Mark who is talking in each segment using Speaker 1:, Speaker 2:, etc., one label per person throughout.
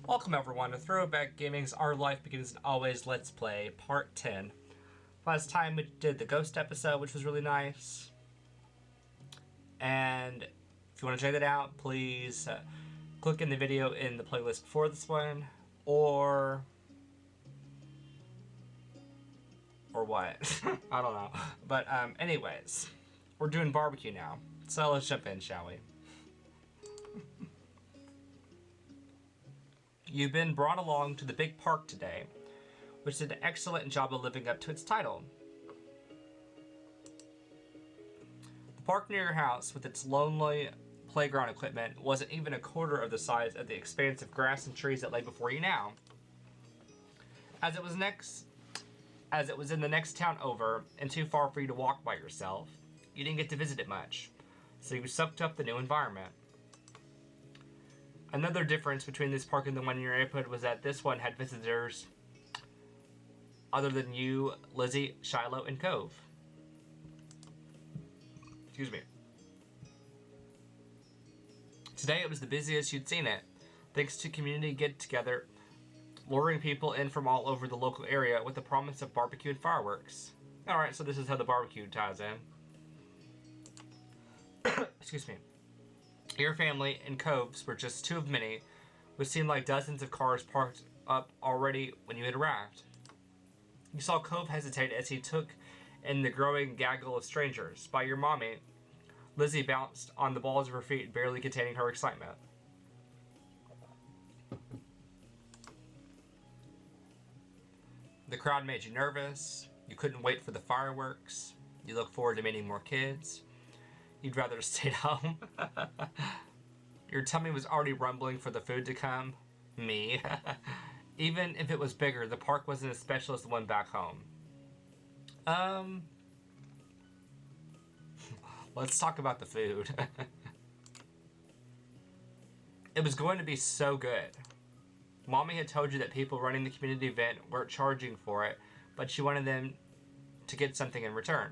Speaker 1: Welcome everyone to Throwback Gaming's Our Life Begins and Always Let's Play Part 10. Last time we did the Ghost episode, which was really nice. And if you want to check that out, please click in the video in the playlist before this one. Or what? I don't know. But anyways, we're doing barbecue now. So let's jump in, shall we? You've been brought along to the big park today, which did an excellent job of living up to its title. The park near your house, with its lonely playground equipment, wasn't even a quarter of the size of the expanse of grass and trees that lay before you now. As it was in the next town over, and too far for you to walk by yourself, you didn't get to visit it much, so you soaked up the new environment. Another difference between this park and the one in your neighborhood was that this one had visitors other than you, Lizzie, Shiloh, and Cove. Excuse me. Today it was the busiest you'd seen it, thanks to community get-together, luring people in from all over the local area with the promise of barbecue and fireworks. Alright, so this is how the barbecue ties in. Excuse me. Your family and Cove's were just two of many, which seemed like dozens of cars parked up already when you had arrived. You saw Cove hesitate as he took in the growing gaggle of strangers. By your mommy, Lizzie bounced on the balls of her feet, barely containing her excitement. The crowd made you nervous. You couldn't wait for the fireworks. You looked forward to meeting more kids. You'd rather stay home. Your tummy was already rumbling for the food to come. Me. Even if it was bigger, the park wasn't as special as the one back home. Let's talk about the food. It was going to be so good. Mommy had told you that people running the community event weren't charging for it, but she wanted them to get something in return.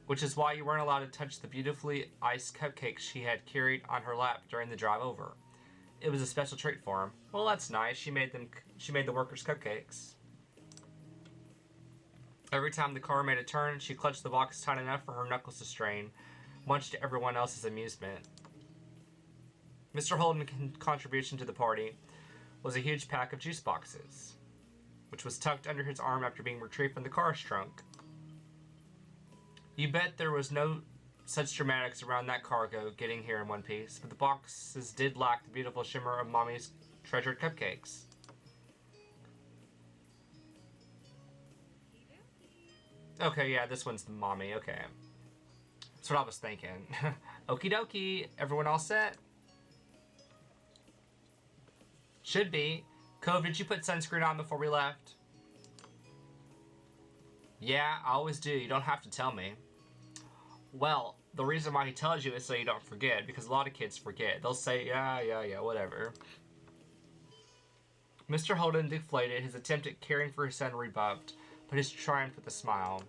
Speaker 1: Which is why you weren't allowed to touch the beautifully iced cupcakes she had carried on her lap during the drive over. It was a special treat for him. Well, that's nice. She made the workers cupcakes. Every time the car made a turn, she clutched the box tight enough for her knuckles to strain, much to everyone else's amusement. Mr. Holden's contribution to the party was a huge pack of juice boxes, which was tucked under his arm after being retrieved from the car's trunk. You bet there was no such dramatics around that cargo getting here in one piece, but the boxes did lack the beautiful shimmer of Mommy's treasured cupcakes. Okay, yeah, this one's the Mommy, okay. That's what I was thinking. Okie dokie, everyone all set? Should be. Cove, did you put sunscreen on before we left? Yeah, I always do. You don't have to tell me. Well, the reason why he tells you is so you don't forget, because a lot of kids forget. They'll say, yeah, whatever. Mr. Holden deflated, his attempt at caring for his son rebuffed, but his triumph with a smile.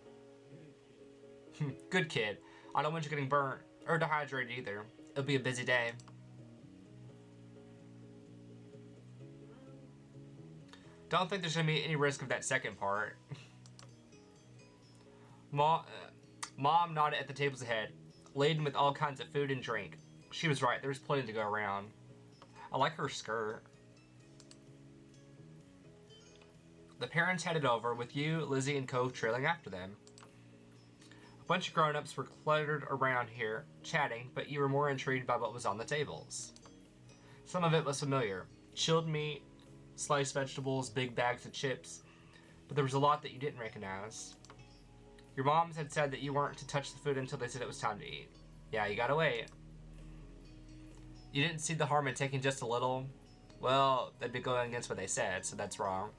Speaker 1: Good kid. I don't want you getting burnt, or dehydrated either. It'll be a busy day. Don't think there's going to be any risk of that second part. Mom nodded at the tables ahead, laden with all kinds of food and drink. She was right, there was plenty to go around. I like her skirt. The parents headed over, with you, Lizzie, and Cove trailing after them. A bunch of grown-ups were cluttered around here, chatting, but you were more intrigued by what was on the tables. Some of it was familiar. Chilled meat, sliced vegetables, big bags of chips, but there was a lot that you didn't recognize. Your moms had said that you weren't to touch the food until they said it was time to eat. Yeah, you gotta wait. You didn't see the harm in taking just a little? Well, that'd be going against what they said, so that's wrong.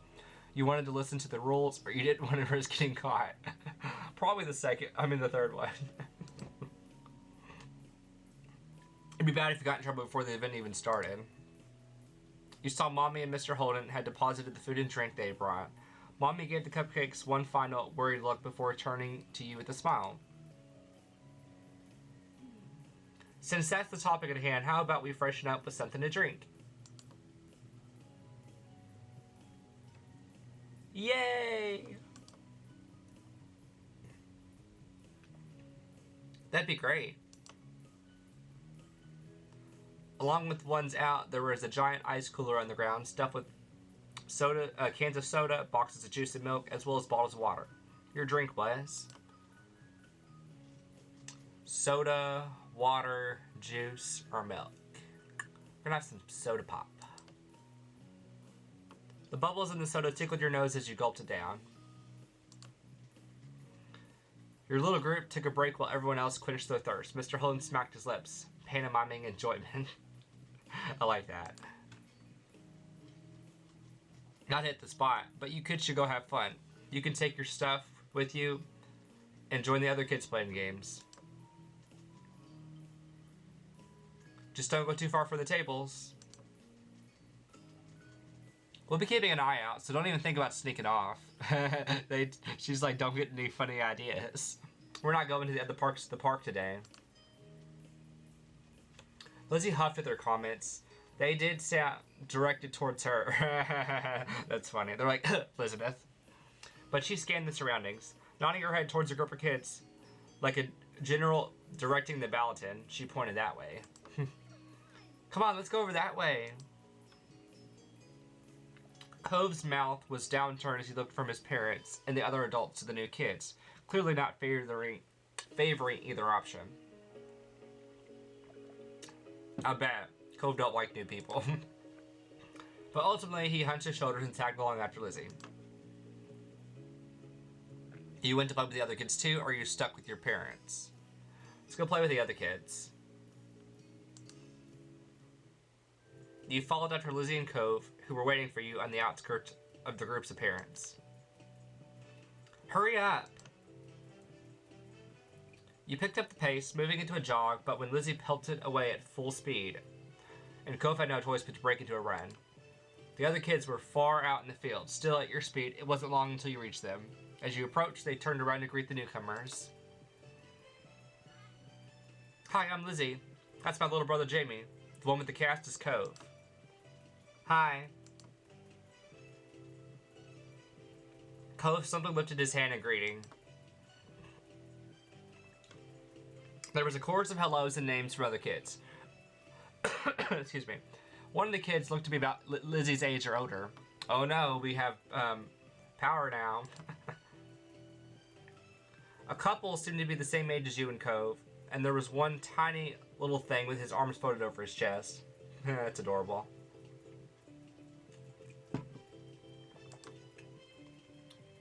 Speaker 1: You wanted to listen to the rules, or you didn't want to risk getting caught. Probably the third one. It'd be bad if you got in trouble before the event even started. You saw Mommy and Mr. Holden had deposited the food and drink they brought. Mommy gave the cupcakes one final worried look before turning to you with a smile. Since that's the topic at hand, how about we freshen up with something to drink? Yay! That'd be great. Along with ones out, there was a giant ice cooler on the ground stuffed with soda, cans of soda, boxes of juice and milk, as well as bottles of water. Your drink was soda, water, juice, or milk. We're gonna have some soda pop. The bubbles in the soda tickled your nose as you gulped it down. Your little group took a break while everyone else quenched their thirst. Mr. Holden smacked his lips, pantomiming enjoyment. I like that. Not hit the spot, but you kids should go have fun. You can take your stuff with you and join the other kids playing games. Just don't go too far from the tables. We'll be keeping an eye out, so don't even think about sneaking off. She's like, don't get any funny ideas. We're not going to the other parks to the park today. Lizzie huffed at their comments. They did sound directed towards her. That's funny. They're like, Elizabeth. But she scanned the surroundings, nodding her head towards a group of kids. Like a general directing the Balaton, she pointed that way. Come on, let's go over that way. Cove's mouth was downturned as he looked from his parents and the other adults to the new kids, clearly not favoring either option. I bet. Cove don't like new people. But ultimately, he hunched his shoulders and tagged along after Lizzie. You went to play with the other kids too, or are you stuck with your parents? Let's go play with the other kids. You followed after Lizzie and Cove, who were waiting for you on the outskirts of the group's appearance. Hurry up! You picked up the pace, moving into a jog, but when Lizzie pelted away at full speed, and Cove had no choice but to break into a run. The other kids were far out in the field, still at your speed. It wasn't long until you reached them. As you approached, they turned around to greet the newcomers. Hi, I'm Lizzie. That's my little brother Jamie. The one with the cast is Cove. Hi. Cove simply lifted his hand in greeting. There was a chorus of hellos and names from other kids. Excuse me. One of the kids looked to be about Lizzie's age or older. Oh no, we have power now. A couple seemed to be the same age as you and Cove, and there was one tiny little thing with his arms folded over his chest. That's adorable.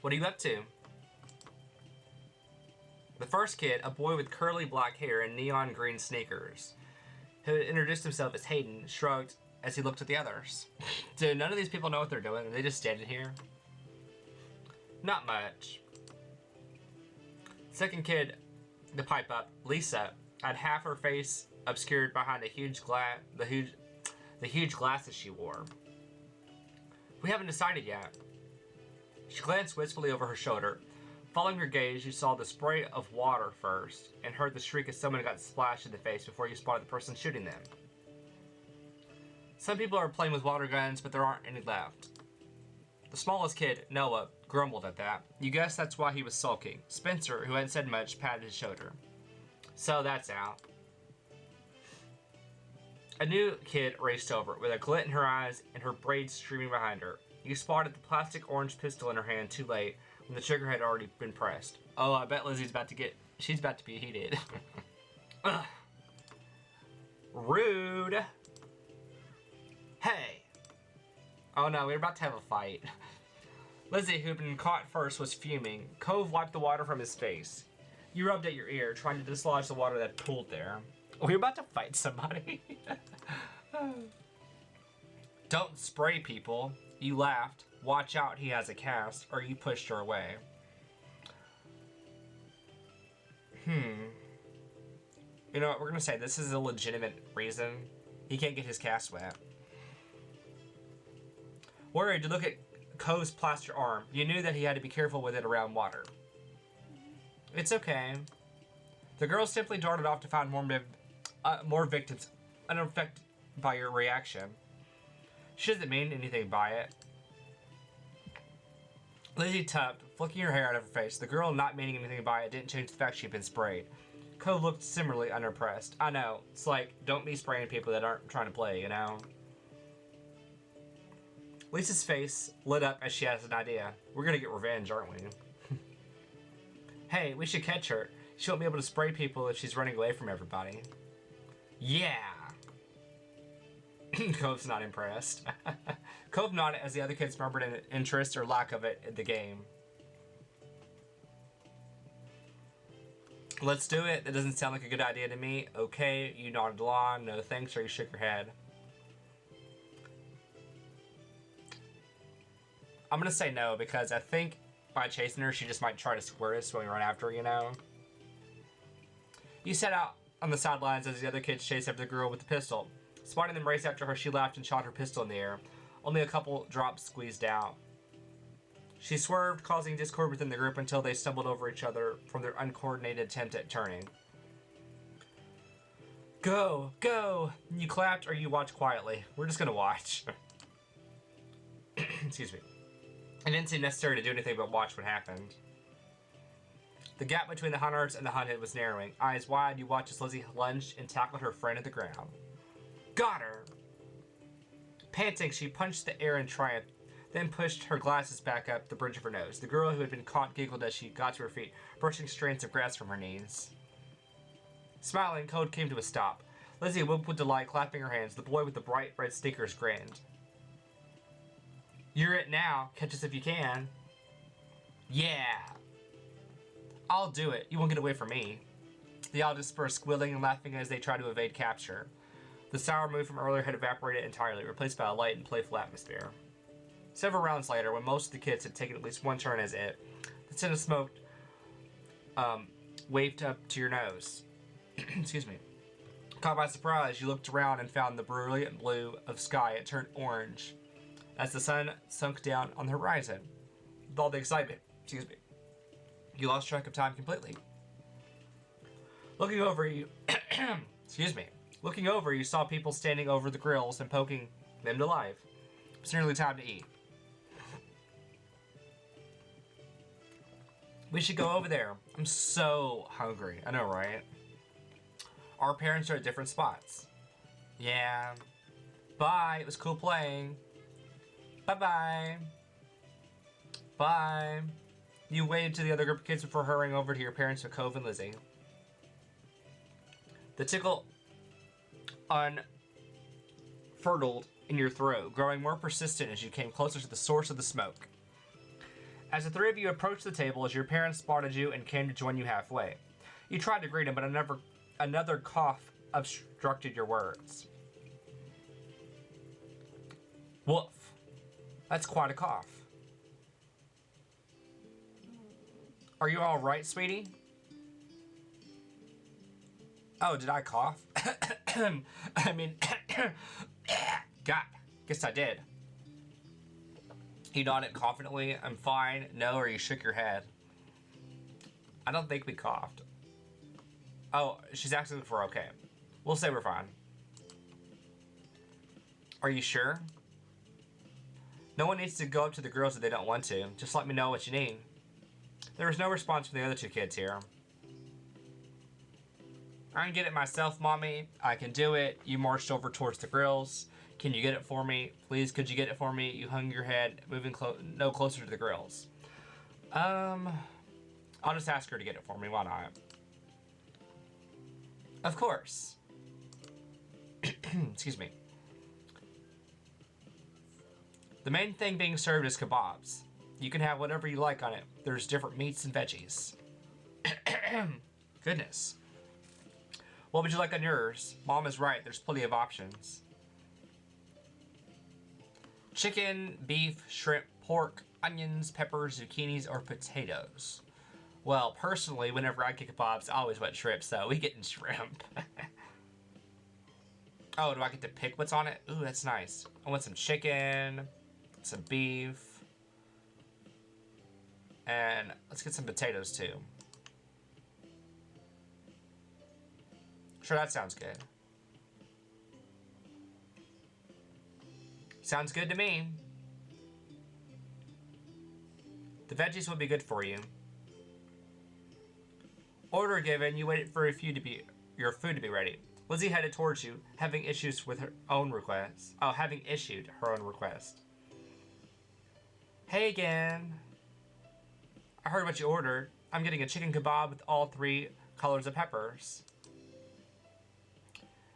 Speaker 1: What are you up to? The first kid, a boy with curly black hair and neon green sneakers, who had introduced himself as Hayden, shrugged as he looked at the others. Do none of these people know what they're doing? Are they just standing here? Not much. Second kid, the pipe up, Lisa, had half her face obscured behind a huge the huge glasses she wore. We haven't decided yet. She glanced wistfully over her shoulder. Following her gaze, you saw the spray of water first, and heard the shriek as someone got splashed in the face before you spotted the person shooting them. Some people are playing with water guns, but there aren't any left. The smallest kid, Noah, grumbled at that. You guess that's why he was sulking. Spencer, who hadn't said much, patted his shoulder. So that's out. A new kid raced over, with a glint in her eyes and her braids streaming behind her. You spotted the plastic orange pistol in her hand too late, when the trigger had already been pressed. Oh, I bet Lizzie's about to she's about to be heated. Rude. Hey. Oh no, we're about to have a fight. Lizzie, who'd been caught first, was fuming. Cove wiped the water from his face. You rubbed at your ear, trying to dislodge the water that pooled there. We're about to fight somebody. Don't spray people. You laughed. Watch out, he has a cast, or you pushed her away. You know what, we're gonna say this is a legitimate reason. He can't get his cast wet. Worried to look at Cove's plaster arm, you knew that he had to be careful with it around water. It's okay. The girl simply darted off to find more victims unaffected by your reaction. She doesn't mean anything by it. Lizzie tugged, flicking her hair out of her face. The girl, not meaning anything by it, didn't change the fact she'd been sprayed. Cove looked similarly unimpressed. I know. It's like, don't be spraying people that aren't trying to play, you know? Lisa's face lit up as she has an idea. We're gonna get revenge, aren't we? Hey, we should catch her. She won't be able to spray people if she's running away from everybody. Yeah! Cove's not impressed. Cove nodded as the other kids murmured an interest or lack of it in the game. Let's do it. That doesn't sound like a good idea to me. Okay, you nodded along. No thanks, or you shook your head. I'm gonna say no because I think by chasing her, she just might try to squirt us when we run after her, you know? You set out on the sidelines as the other kids chased after the girl with the pistol. Spotting them race after her, she laughed and shot her pistol in the air. Only a couple drops squeezed out. She swerved, causing discord within the group until they stumbled over each other from their uncoordinated attempt at turning. Go! Go! You clapped or you watched quietly. We're just gonna watch. Excuse me. It didn't seem necessary to do anything but watch what happened. The gap between the hunters and the hunted was narrowing. Eyes wide, you watched as Lizzie lunged and tackled her friend at the ground. Got her! Panting, she punched the air in triumph, then pushed her glasses back up the bridge of her nose. The girl who had been caught giggled as she got to her feet, brushing strands of grass from her knees. Smiling, Code came to a stop. Lizzie whooped with delight, clapping her hands. The boy with the bright red sneakers grinned. You're it now. Catch us if you can. Yeah! I'll do it. You won't get away from me. They all dispersed, squealing and laughing as they tried to evade capture. The sour mood from earlier had evaporated entirely, replaced by a light and playful atmosphere. Several rounds later, when most of the kids had taken at least one turn as it, the scent of smoke waved up to your nose. Excuse me. Caught by surprise, you looked around and found the brilliant blue of sky had turned orange as the sun sunk down on the horizon. With all the excitement, you lost track of time completely. Looking over, you Looking over, you saw people standing over the grills and poking them to life. It's nearly time to eat. We should go over there. I'm so hungry. I know, right? Our parents are at different spots. Yeah. Bye. It was cool playing. Bye-bye. Bye. You waved to the other group of kids before hurrying over to your parents with Cove and Lizzie. The tickle unfurled in your throat, growing more persistent as you came closer to the source of the smoke. As the three of you approached the table, as your parents spotted you and came to join you halfway. You tried to greet him, but another cough obstructed your words. Woof. That's quite a cough. Are you all right, sweetie? Oh, did I cough? I mean, God, guess I did. You nodded confidently. I'm fine. No, or you shook your head. I don't think we coughed. Oh, she's asking if we're okay. We'll say we're fine. Are you sure? No one needs to go up to the girls if they don't want to. Just let me know what you need. There was no response from the other two kids here. I can get it myself, Mommy. I can do it. You marched over towards the grills. Can you get it for me? Please, could you get it for me? You hung your head, moving no closer to the grills. I'll just ask her to get it for me. Why not? Of course. Excuse me. The main thing being served is kebabs. You can have whatever you like on it. There's different meats and veggies. Goodness. What would you like on yours? Mom is right. There's plenty of options. Chicken, beef, shrimp, pork, onions, peppers, zucchinis, or potatoes. Well, personally, whenever I get kebabs, I always want shrimp, so we getting shrimp. Oh, do I get to pick what's on it? Ooh, that's nice. I want some chicken, some beef, and let's get some potatoes too. Sure, that sounds good. Sounds good to me. The veggies will be good for you. Order given, you waited for your food to be ready. Lizzie headed towards you, having issues with her own request. Oh, having issued her own request. Hey again. I heard what you ordered. I'm getting a chicken kebab with all 3 colors of peppers.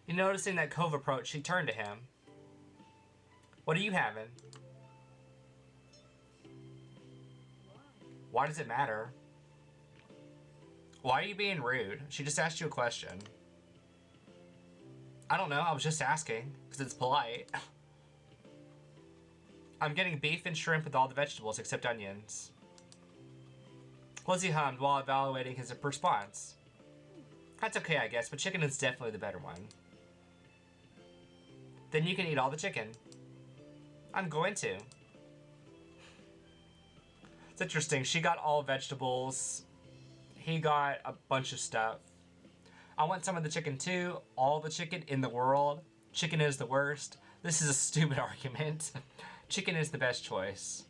Speaker 1: You noticing that Cove approached, she turned to him. What are you having? Why does it matter? Why are you being rude? She just asked you a question. I don't know, I was just asking, because it's polite. I'm getting beef and shrimp with all the vegetables except onions. Lizzie hummed while evaluating his response. That's okay, I guess, but chicken is definitely the better one. Then you can eat all the chicken. I'm going to. It's interesting, she got all vegetables. He got a bunch of stuff. I want some of the chicken too. All the chicken in the world. Chicken is the worst. This is a stupid argument. Chicken is the best choice.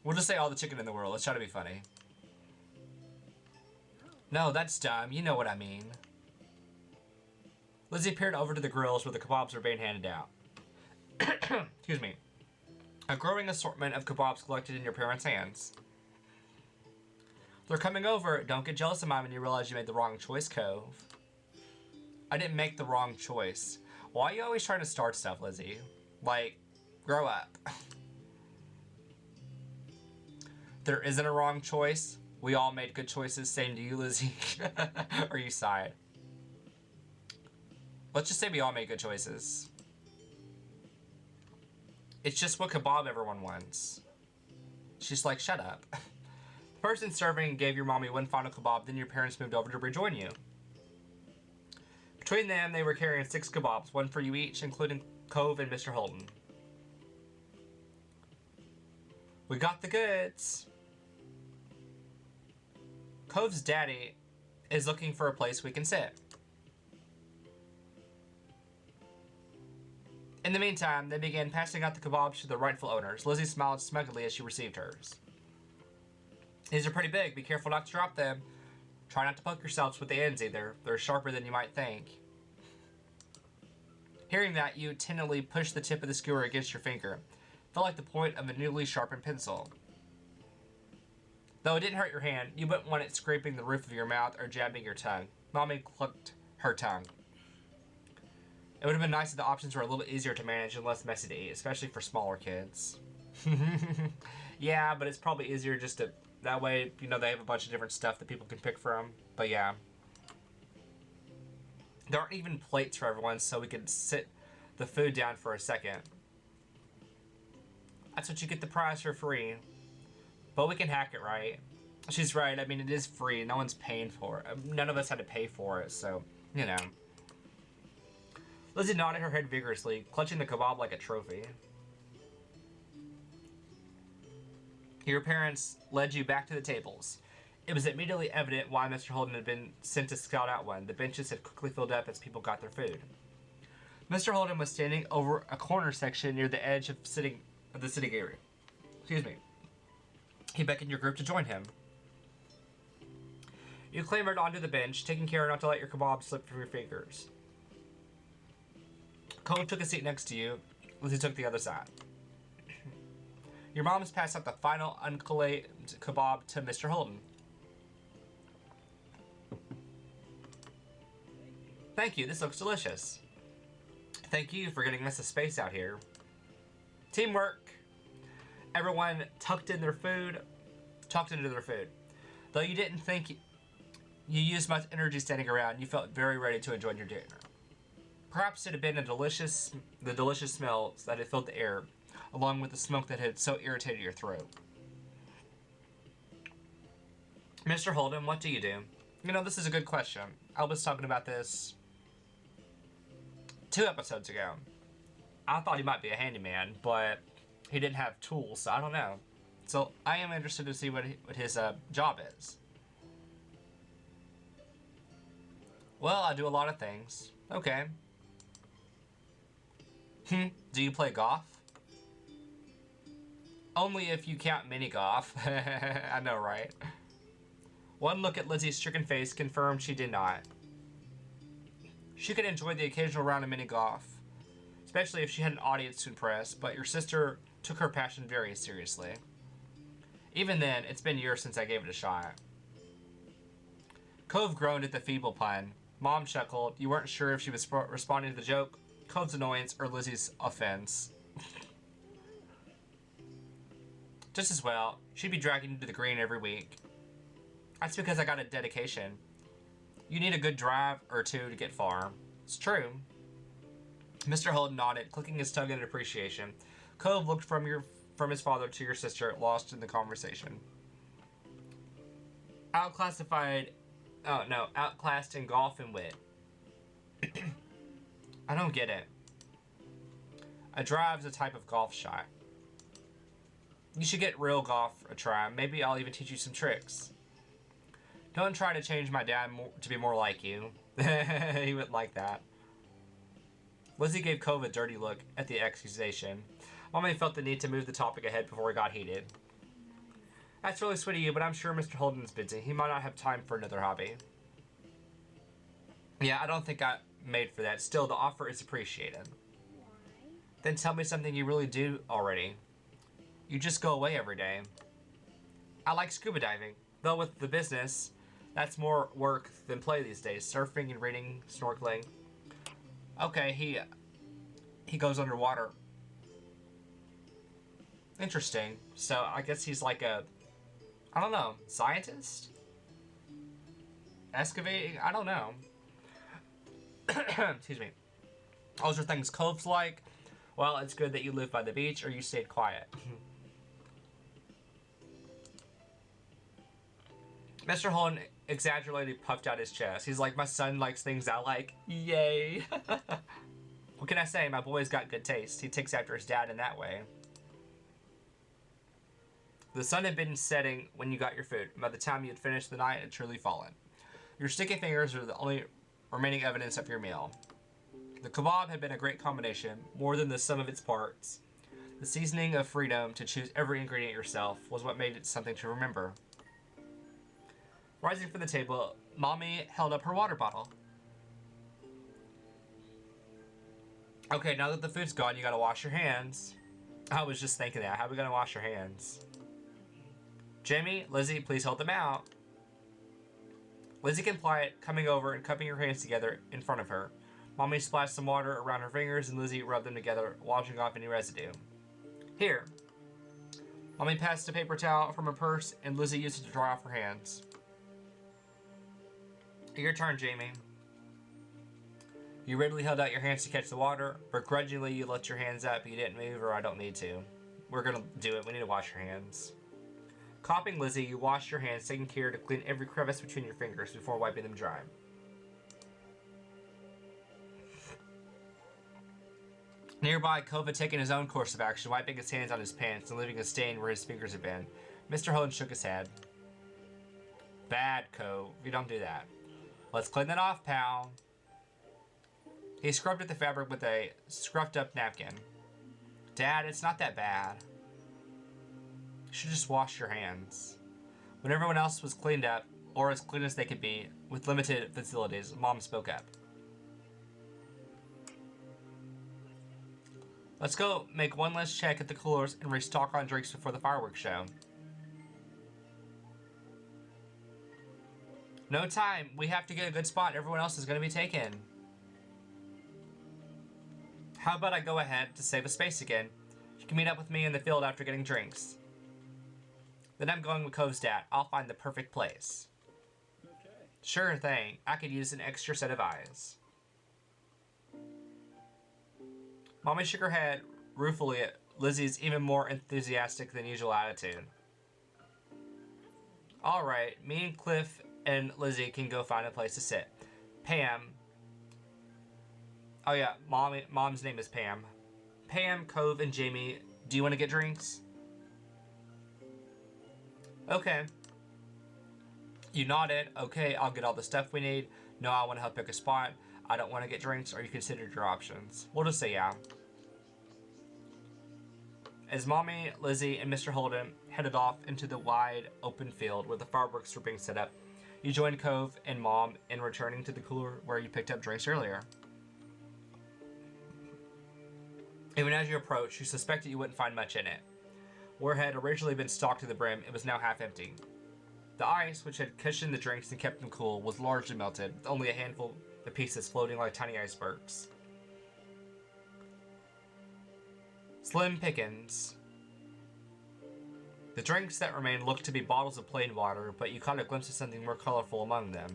Speaker 1: We'll just say all the chicken in the world. Let's try to be funny. No, that's dumb. You know what I mean. Lizzie peered over to the grills where the kebabs were being handed out. Excuse me. A growing assortment of kebabs collected in your parents' hands. They're coming over. Don't get jealous of mine when you realize you made the wrong choice, Cove. I didn't make the wrong choice. Why are you always trying to start stuff, Lizzie? Like, grow up. There isn't a wrong choice. We all made good choices. Same to you, Lizzie. Or you sighed. Let's just say we all made good choices. It's just what kebab everyone wants. She's like, shut up. The person serving gave your mommy one final kebab, then your parents moved over to rejoin you. Between them, they were carrying 6 kebabs, one for you each, including Cove and Mr. Holden. We got the goods. Cove's daddy is looking for a place we can sit. In the meantime, they began passing out the kebabs to the rightful owners. Lizzie smiled smugly as she received hers. These are pretty big. Be careful not to drop them. Try not to poke yourselves with the ends either. They're sharper than you might think. Hearing that, you tentatively pushed the tip of the skewer against your finger. Felt like the point of a newly sharpened pencil. Though it didn't hurt your hand, you wouldn't want it scraping the roof of your mouth or jabbing your tongue. Mommy clucked her tongue. It would have been nice if the options were a little easier to manage and less messy to eat, especially for smaller kids. Yeah, but it's probably easier just to... That way, you know, they have a bunch of different stuff that people can pick from. But yeah. There aren't even plates for everyone, so we could sit the food down for a second. That's what you get the prize for free. But we can hack it, right? She's right. I mean, it is free. No one's paying for it. None of us had to pay for it, so, you know. Lizzie nodded her head vigorously, clutching the kebab like a trophy. Your parents led you back to the tables. It was immediately evident why Mr. Holden had been sent to scout out one. The benches had quickly filled up as people got their food. Mr. Holden was standing over a corner section near the edge of the sitting area. Excuse me. He beckoned your group to join him. You clambered onto the bench, taking care not to let your kebab slip from your fingers. Cole took a seat next to you. Lizzie took the other side. Your mom's passed out the final uncollated kebab to Mr. Holden. Thank you, this looks delicious. Thank you for getting us a space out here. Teamwork. Everyone tucked into their food. Though you didn't think you used much energy standing around, you felt very ready to enjoy your dinner. Perhaps it had been the delicious smells that had filled the air, along with the smoke that had so irritated your throat. Mr. Holden, what do you do? You know, this is a good question. I was talking about this 2 episodes ago. I thought he might be a handyman, but he didn't have tools, so I don't know. So I am interested to see what his job is. Well, I do a lot of things. Okay. Do you play golf? Only if you count mini golf. I know, right? One look at Lizzie's stricken face confirmed she did not. She could enjoy the occasional round of mini golf, especially if she had an audience to impress, but your sister took her passion very seriously. Even then, it's been years since I gave it a shot. Cove groaned at the feeble pun. Mom chuckled. You weren't sure if she was responding to the joke, Cove's annoyance, or Lizzie's offense. Just as well, she'd be dragging you to the green every week. That's because I got a dedication. You need a good drive or two to get far. It's true. Mr. Holden nodded, clicking his tongue in appreciation. Cove looked from his father to your sister, lost in the conversation. Outclassed in golf and wit. I don't get it. A drive's a type of golf shot. You should get real golf a try. Maybe I'll even teach you some tricks. Don't try to change my dad to be more like you. He wouldn't like that. Lizzie gave Cove a dirty look at the accusation. Mommy felt the need to move the topic ahead before it got heated. That's really sweet of you, but I'm sure Mr. Holden's busy. He might not have time for another hobby. Yeah, I don't think I made for that. Still, the offer is appreciated. Then tell me something you really do already. You just go away every day. I like scuba diving, though with the business, that's more work than play these days. Surfing and reading, snorkeling. Okay, he goes underwater. Interesting. So I guess he's like a, I don't know, scientist? Excavating? I don't know. Excuse me. Those are things Cove's like. Well, it's good that you live by the beach or you stayed quiet. Mr. Holden exaggeratedly puffed out his chest. He's like, my son likes things I like. Yay. What can I say? My boy's got good taste. He takes after his dad in that way. The sun had been setting when you got your food. By the time you had finished the night, it had truly fallen. Your sticky fingers were the only remaining evidence of your meal. The kebab had been a great combination, more than the sum of its parts. The seasoning of freedom to choose every ingredient yourself was what made it something to remember. Rising from the table, Mommy held up her water bottle. Okay, now that the food's gone, you gotta wash your hands. I was just thinking that. How are we gonna wash your hands? Jamie, Lizzie, please hold them out. Lizzie complied, coming over and cupping her hands together in front of her. Mommy splashed some water around her fingers and Lizzie rubbed them together, washing off any residue. Here. Mommy passed a paper towel from her purse and Lizzie used it to dry off her hands. Your turn, Jamie. You readily held out your hands to catch the water. Begrudgingly, you let your hands up. You didn't move, or I don't need to. We're gonna do it. We need to wash your hands. Copying Lizzie, you washed your hands, taking care to clean every crevice between your fingers before wiping them dry. Nearby, Cove had taken his own course of action, wiping his hands on his pants and leaving a stain where his fingers had been. Mr. Holden shook his head. Bad, Cove. You don't do that. Let's clean that off, pal. He scrubbed at the fabric with a scruffed-up napkin. Dad, it's not that bad. You should just wash your hands. When everyone else was cleaned up, or as clean as they could be, with limited facilities, Mom spoke up. Let's go make one last check at the coolers and restock on drinks before the fireworks show. No time. We have to get a good spot. Everyone else is going to be taken. How about I go ahead to save a space again? You can meet up with me in the field after getting drinks. Then I'm going with Cove's dad. I'll find the perfect place. Okay. Sure thing. I could use an extra set of eyes. Mommy shook her head ruefully at Lizzie's even more enthusiastic than usual attitude. Alright, me and Cliff and Lizzie can go find a place to sit. Pam. Oh yeah, Mom's name is Pam. Pam, Cove, and Jamie, do you want to get drinks? Okay. You nodded. Okay, I'll get all the stuff we need. No, I want to help pick a spot. I don't want to get drinks, or you considered your options. We'll just say yeah. As Mommy, Lizzie, and Mr. Holden headed off into the wide open field where the fireworks were being set up, you joined Cove and Mom in returning to the cooler where you picked up drinks earlier. Even as you approached, you suspected you wouldn't find much in it. Where it had originally been stocked to the brim, it was now half empty. The ice, which had cushioned the drinks and kept them cool, was largely melted, with only a handful of pieces floating like tiny icebergs. Slim pickings. The drinks that remained looked to be bottles of plain water, but you caught a glimpse of something more colorful among them.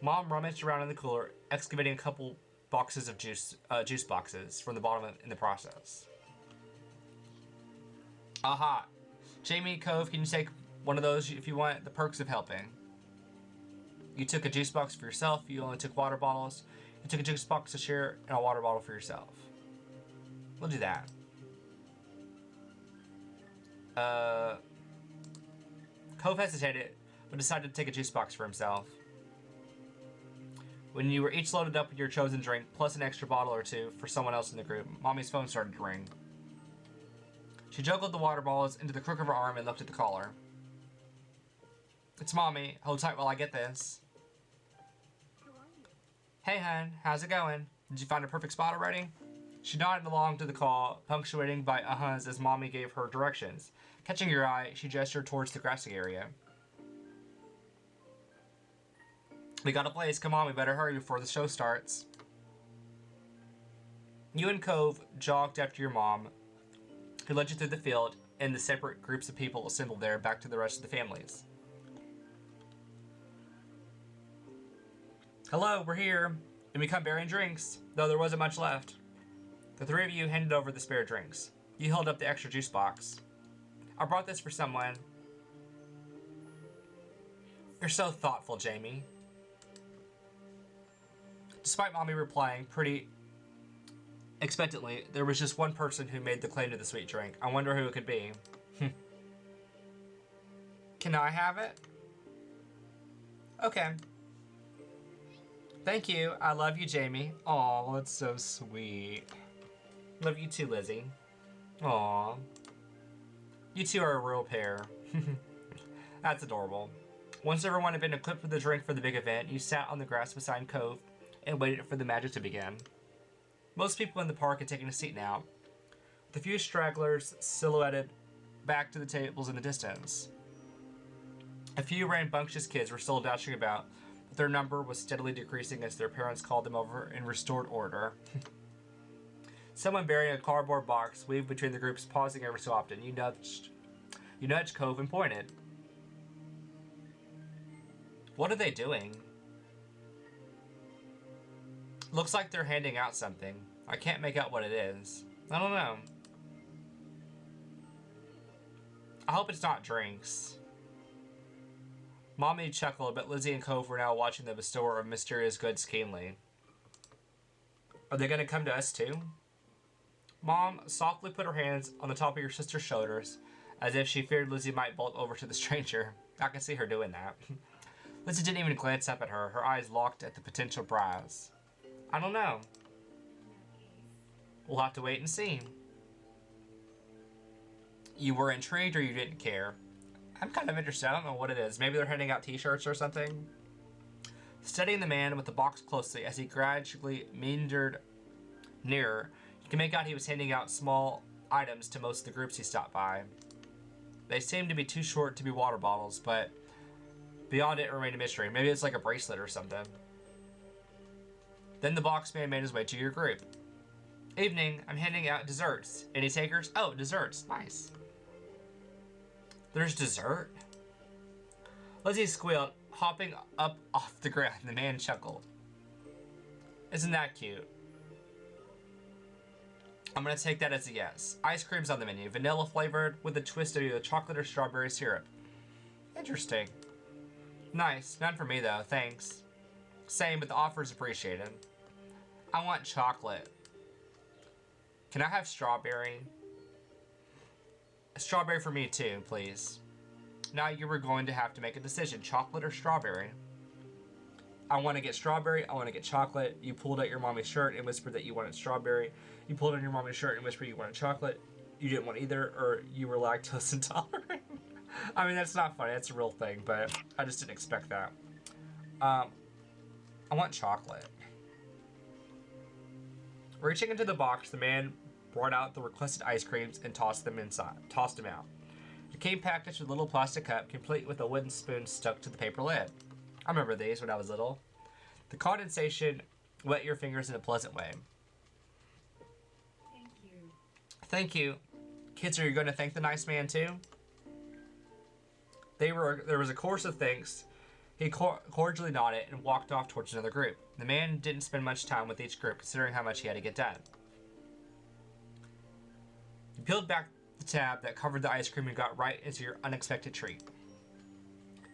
Speaker 1: Mom rummaged around in the cooler, excavating a couple boxes of juice boxes from the bottom in the process. Aha! Jamie, Cove, can you take one of those if you want? The perks of helping. You took a juice box for yourself. You only took water bottles. You took a juice box to share and a water bottle for yourself. We'll do that. Cove hesitated, but decided to take a juice box for himself. When you were each loaded up with your chosen drink, plus an extra bottle or two for someone else in the group, Mommy's phone started to ring. She juggled the water bottles into the crook of her arm and looked at the caller. It's Mommy. Hold tight while I get this. Hey, hun. How's it going? Did you find a perfect spot already? She nodded along to the call, punctuating by uh-huhs as Mommy gave her directions. Catching your eye, she gestured towards the grassy area. We got a place. Come on, we better hurry before the show starts. You and Cove jogged after your mom, who led you through the field and the separate groups of people assembled there back to the rest of the families. Hello, we're here, and we come bearing drinks, though there wasn't much left. The three of you handed over the spare drinks. You held up the extra juice box. I brought this for someone. You're so thoughtful, Jamie. Despite Mommy replying pretty expectantly, there was just one person who made the claim to the sweet drink. I wonder who it could be. Can I have it? Okay. Thank you. I love you, Jamie. Aw, that's so sweet. Love you too, Lizzie. Aw. You two are a real pair. That's adorable. Once everyone had been equipped with a drink for the big event, you sat on the grass beside Cove and waited for the magic to begin. Most people in the park had taken a seat now, with a few stragglers silhouetted back to the tables in the distance. A few rambunctious kids were still dashing about, but their number was steadily decreasing as their parents called them over in restored order. Someone bearing a cardboard box weaved between the groups, pausing every so often. You nudged Cove and pointed. What are they doing? Looks like they're handing out something. I can't make out what it is. I don't know. I hope it's not drinks. Mommy chuckled, but Lizzie and Cove were now watching the bestower of mysterious goods keenly. Are they going to come to us too? Mom softly put her hands on the top of your sister's shoulders, as if she feared Lizzie might bolt over to the stranger. I can see her doing that. Lizzie didn't even glance up at her, her eyes locked at the potential prize. I don't know. We'll have to wait and see. You were intrigued or you didn't care? I'm kind of interested. I don't know what it is. Maybe they're handing out t-shirts or something? Studying the man with the box closely as he gradually meandered nearer, you can make out he was handing out small items to most of the groups he stopped by. They seemed to be too short to be water bottles, but beyond it remained a mystery. Maybe it's like a bracelet or something. Then the box man made his way to your group. Evening, I'm handing out desserts. Any takers? Oh, desserts. Nice. There's dessert? Lizzie squealed, hopping up off the ground. The man chuckled. Isn't that cute? I'm gonna take that as a yes. Ice cream's on the menu. Vanilla flavored with a twist of either chocolate or strawberry syrup. Interesting. Nice. None for me though, thanks. Same, but the offer's appreciated. I want chocolate. Can I have strawberry? A strawberry for me too, please. Now you were going to have to make a decision. Chocolate or strawberry? I want to get strawberry. I want to get chocolate. You pulled out your mommy's shirt and whispered that you wanted strawberry. You pulled on your mommy's shirt and whispered you wanted chocolate. you didn't want either, or you were lactose intolerant. I mean, that's not funny. That's a real thing, but I just didn't expect that. I want chocolate. Reaching into the box, the man brought out the requested ice creams and tossed them out. It came packaged with a little plastic cup, complete with a wooden spoon stuck to the paper lid. I remember these when I was little. The condensation wet your fingers in a pleasant way.
Speaker 2: Thank you.
Speaker 1: Thank you. Kids, are you going to thank the nice man too? There was a chorus of thanks. He cordially nodded and walked off towards another group. The man didn't spend much time with each group, considering how much he had to get done. You peeled back the tab that covered the ice cream and got right into your unexpected treat.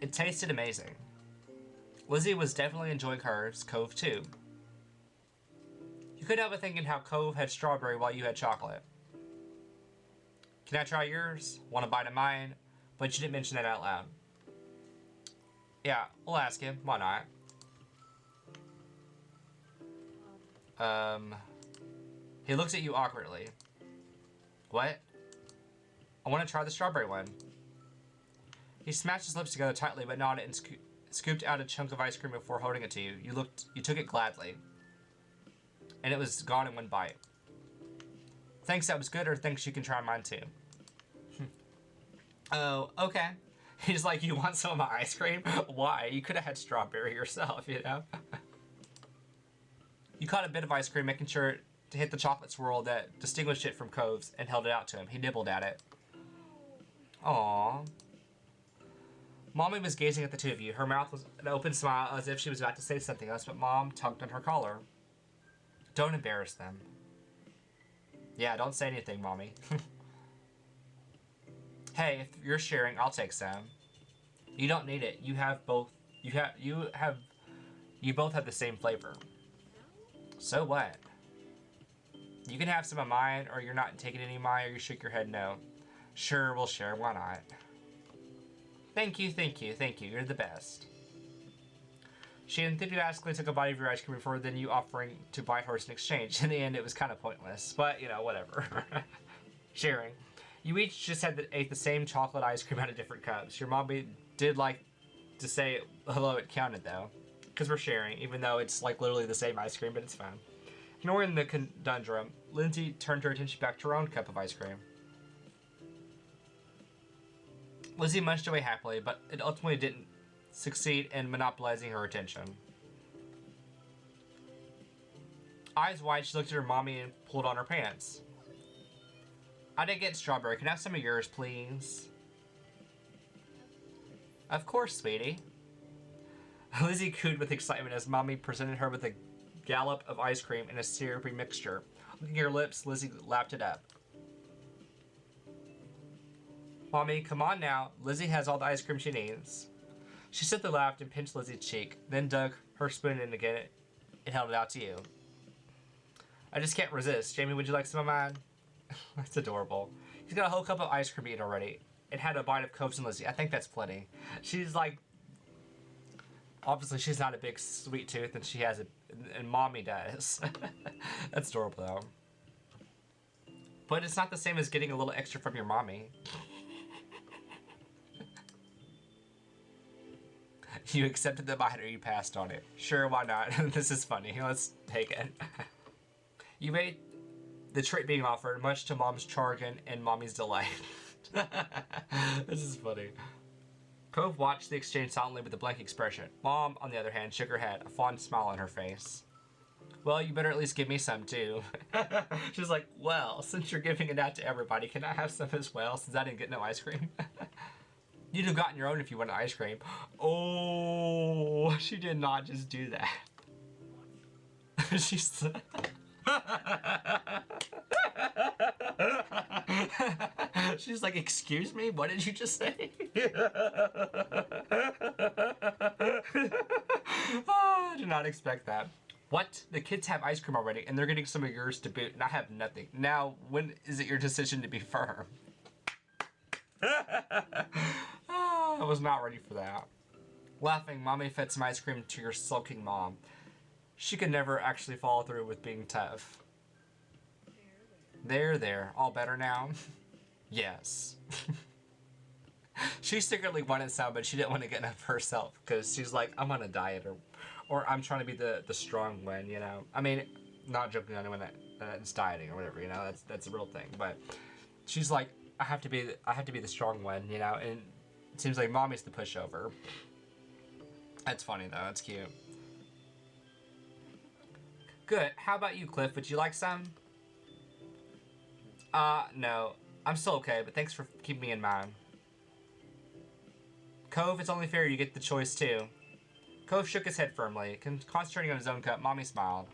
Speaker 1: It tasted amazing. Lizzie was definitely enjoying hers, Cove too. You couldn't help but thinking how Cove had strawberry while you had chocolate. Can I try yours? Want a bite of mine? But you didn't mention that out loud. Yeah, we'll ask him. Why not? He looks at you awkwardly. What? I want to try the strawberry one. He smashed his lips together tightly, but nodded and scooped out a chunk of ice cream before holding it to you. You took it gladly. And it was gone in one bite. Thanks, that was good, or thanks, you can try mine too. Oh, okay. He's like, you want some of my ice cream? Why? You could have had strawberry yourself, you know? You caught a bit of ice cream, making sure to hit the chocolate swirl that distinguished it from Cove's, and held it out to him. He nibbled at it. Aww. Mommy was gazing at the two of you. Her mouth was an open smile as if she was about to say something else, but Mom tugged on her collar. Don't embarrass them. Yeah, don't say anything, Mommy. Hey, if you're sharing, I'll take some. You don't need it. You both have the same flavor. So what? You can have some of mine, or you're not taking any of mine, or you shook your head no. Sure, we'll share. Why not? Thank you. You're the best. She enthusiastically took a bite of your ice cream before then you offering to buy hers in exchange. In the end, it was kind of pointless, but, you know, whatever. Sharing. You each just ate the same chocolate ice cream out of different cups. Your mommy did like to say hello, it counted though. Because we're sharing, even though it's like literally the same ice cream, but it's fine. Ignoring the conundrum, Lindsay turned her attention back to her own cup of ice cream. Lizzie munched away happily, but it ultimately didn't succeed in monopolizing her attention. Eyes wide, she looked at her mommy and pulled on her pants. I didn't get strawberry. Can I have some of yours, please? Of course, sweetie. Lizzie cooed with excitement as Mommy presented her with a gallop of ice cream and a syrupy mixture. Licking her lips, Lizzie lapped it up. Mommy, come on now. Lizzie has all the ice cream she needs. She simply laughed and pinched Lizzie's cheek, then dug her spoon in again and held it out to you. I just can't resist. Jamie, would you like some of mine? That's adorable. He's got a whole cup of ice cream eaten already. It had a bite of Coves and Lizzie. I think that's plenty. She's like... Obviously, she's not a big sweet tooth, and she has it... And Mommy does. That's adorable, though. But it's not the same as getting a little extra from your mommy. You accepted the bite or you passed on it. Sure, why not? This is funny. Let's take it. You made the treat being offered, much to Mom's chagrin and Mommy's delight. This is funny. Cove watched the exchange silently with a blank expression. Mom, on the other hand, shook her head, a fond smile on her face. Well, you better at least give me some, too. She's like, well, since you're giving it out to everybody, can I have some as well, since I didn't get no ice cream? You'd have gotten your own if you wanted ice cream. Oh, she did not just do that. She's... She's like, excuse me? What did you just say? Oh, I did not expect that. What? The kids have ice cream already, and they're getting some of yours to boot, and I have nothing. Now, when is it your decision to be firm? I was not ready for that. Laughing, Mommy fed some ice cream to your sulking mom. She could never actually follow through with being tough. There. All better now? Yes. She secretly wanted some, but she didn't want to get enough herself because she's like, I'm on a diet, or I'm trying to be the strong one, you know? I mean, not joking on anyone that's dieting or whatever, you know? That's a real thing. But she's like, I have to be the strong one, you know? And it seems like mommy's the pushover. That's funny, though. That's cute. Good. How about you, Cliff? Would you like some? No. I'm still okay, but thanks for keeping me in mind. Cove, it's only fair you get the choice, too. Cove shook his head firmly. Concentrating on his own cup, Mommy smiled.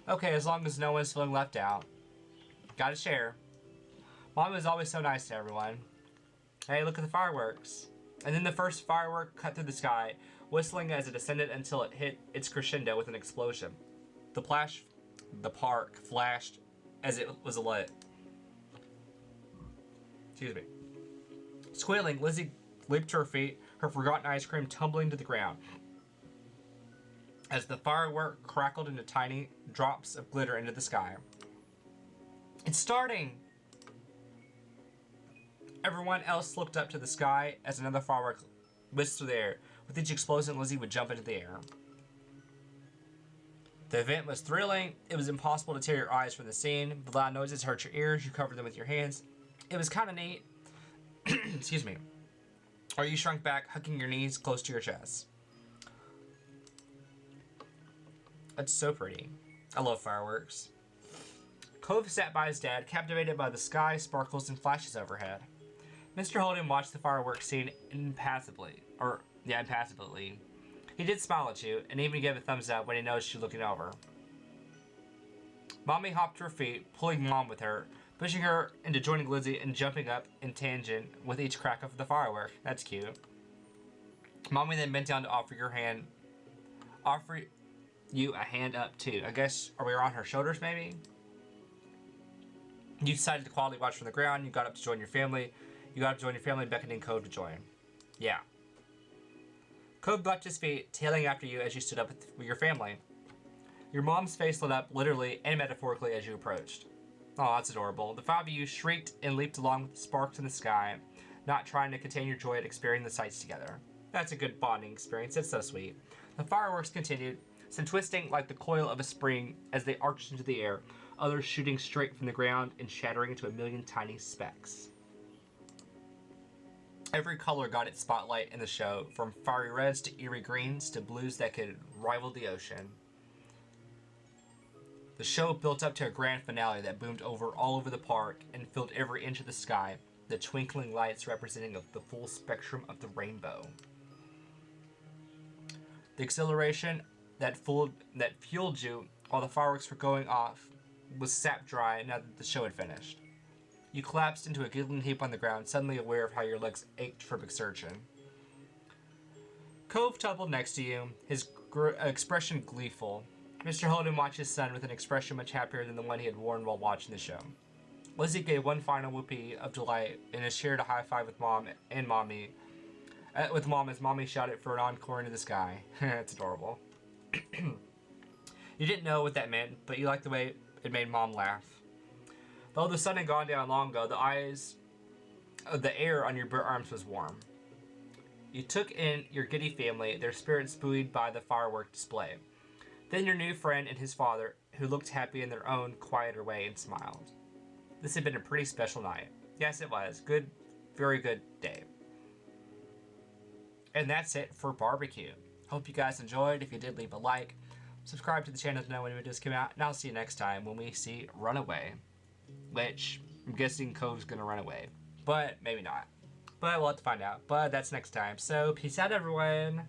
Speaker 1: Okay, as long as no one's feeling left out. Gotta share. Mom was always so nice to everyone. Hey, look at the fireworks. And then the first firework cut through the sky, whistling as it ascended until it hit its crescendo with an explosion. The park flashed as it was lit. Excuse me. Squealing, Lizzie leaped to her feet, her forgotten ice cream tumbling to the ground. As the firework crackled into tiny drops of glitter into the sky. It's starting! Everyone else looked up to the sky as another firework whizzed through the air. With each explosion, Lizzie would jump into the air. The event was thrilling. It was impossible to tear your eyes from the scene. The loud noises hurt your ears. You covered them with your hands. It was kind of neat. Excuse me. Or you shrunk back, hugging your knees close to your chest. That's so pretty. I love fireworks. Cove sat by his dad, captivated by the sky, sparkles, and flashes overhead. Mr. Holden watched the fireworks scene impassively. He did smile at you, and even gave a thumbs up when he noticed you looking over. Mommy hopped to her feet, pulling Mom with her, pushing her into joining Lizzie and jumping up in tangent with each crack of the firework. That's cute. Mommy then bent down to offer you a hand up too. I guess, are we on her shoulders maybe? You decided to quietly watch from the ground. You got up to join your family. Beckoning Cove to join. Yeah. Cove leapt to his feet, tailing after you as you stood up with your family. Your mom's face lit up, literally and metaphorically, as you approached. Oh, that's adorable. The five of you shrieked and leaped along with the sparks in the sky, not trying to contain your joy at experiencing the sights together. That's a good bonding experience. It's so sweet. The fireworks continued, some twisting like the coil of a spring as they arched into the air, others shooting straight from the ground and shattering into a million tiny specks. Every color got its spotlight in the show, from fiery reds to eerie greens to blues that could rival the ocean. The show built up to a grand finale that boomed all over the park and filled every inch of the sky, the twinkling lights representing the full spectrum of the rainbow. The exhilaration that fueled you while the fireworks were going off was sapped dry now that the show had finished. You collapsed into a giggling heap on the ground, suddenly aware of how your legs ached from exertion. Cove tumbled next to you, his expression gleeful. Mr. Holden watched his son with an expression much happier than the one he had worn while watching the show. Lizzie gave one final whoopee of delight and shared a high five with Mom and Mommy. With Mom as Mommy shouted for an encore into the sky. It's adorable. You didn't know what that meant, but you liked the way it made Mom laugh. Though the sun had gone down long ago, the air on your bare arms was warm. You took in your giddy family, their spirits buoyed by the firework display. Then your new friend and his father, who looked happy in their own quieter way and smiled. This had been a pretty special night. Yes, it was. Good, very good day. And that's it for barbecue. Hope you guys enjoyed. If you did, leave a like. Subscribe to the channel to know when videos come out. And I'll see you next time when we see Runaway. Which, I'm guessing Cove's gonna run away. But maybe not. But we'll have to find out. But that's next time. So, peace out, everyone.